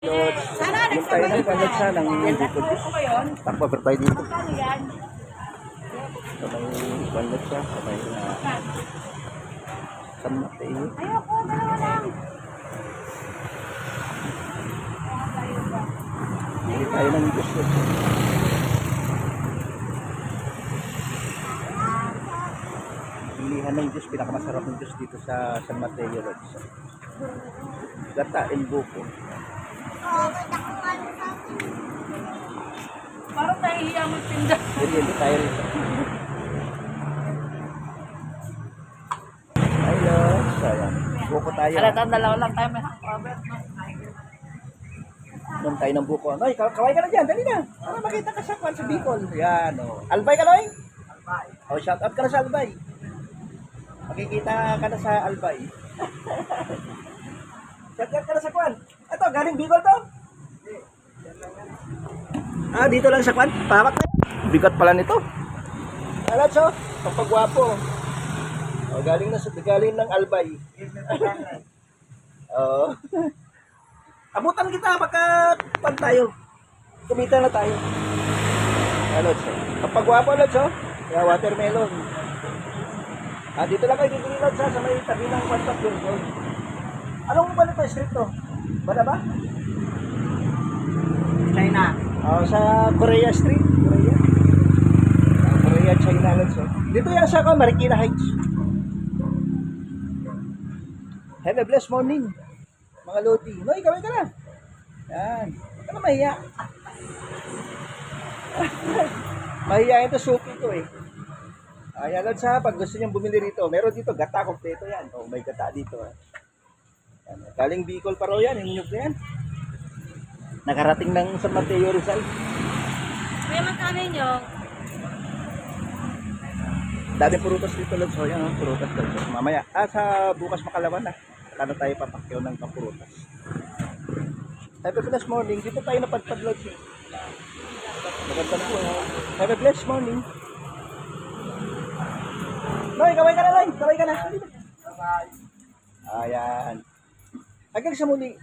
Yung tayo ng palag siya ng dito. Takpa ba tayo dito? Sabay palag siya. Sabay San Mateo. Ayoko, dalawa lang. Hindi tayo ng gusto. Pilihan ng Diyos, pinakamasarap ng Diyos dito sa San Mateo Lodge. Gata and buko. Parang nahihiya magtinda. Hindi tayo rito. Hello, sayang. Buko tayo. Alatang dalawa lang tayo may cover. Doon tayo ng buko. Ay, kaway ka na dyan, dali na. Para makita ka sa Bicol. Yan, o. Albay ka, Noy? Albay. O, shout out ka na sa Albay. Makikita ka na sa Albay. Shout out ka na sa Kwan. Ito, galing Bicol to? Ah, dito lang sa Kwan. Pamak na. Bigat pala nito. Alam so, kapagwapo. O, galing ng Albay. Oo. Abutan kita pagka pag tayo. Kumita na tayo. Lods. Kapag wapo, Lods, oh. Kaya watermelon. Ah, dito lang kayo bibili, Lods, sa may tabi ng Quantas Doon. Anong ba nito street to? Bala ba? China. Oh, sa Korea Street. Korea, China, Lods, oh. Dito yan sa Marikina Heights. Have a blessed morning. Mga lodi. Noy, kawin ka na. Yan. Huwag ka na mahiya. Mahiya ito, suki ito eh. Ayan, Lods ha, pag gusto niyong bumili rito, meron dito, gata kompleto yan. Oh, may gata dito. Yan. Galing Bicol pa raw yan, yung nyug na yan. Nakarating ng San Mateo Rizal. May magkano nyo? Dami purutas dito, Lods. Oh, yan, oh, purutas, Lods. Mamaya, sa bukas Makalawan na. Saka na tayo papakyaw ng kapurutas. Have a blessed morning. Dito tayo napadpad, Lods. Maganda po. Have a blessed morning. Noy, kaway ka na, Noy. Kaway ka na. Ayan. Hanggang sa muli.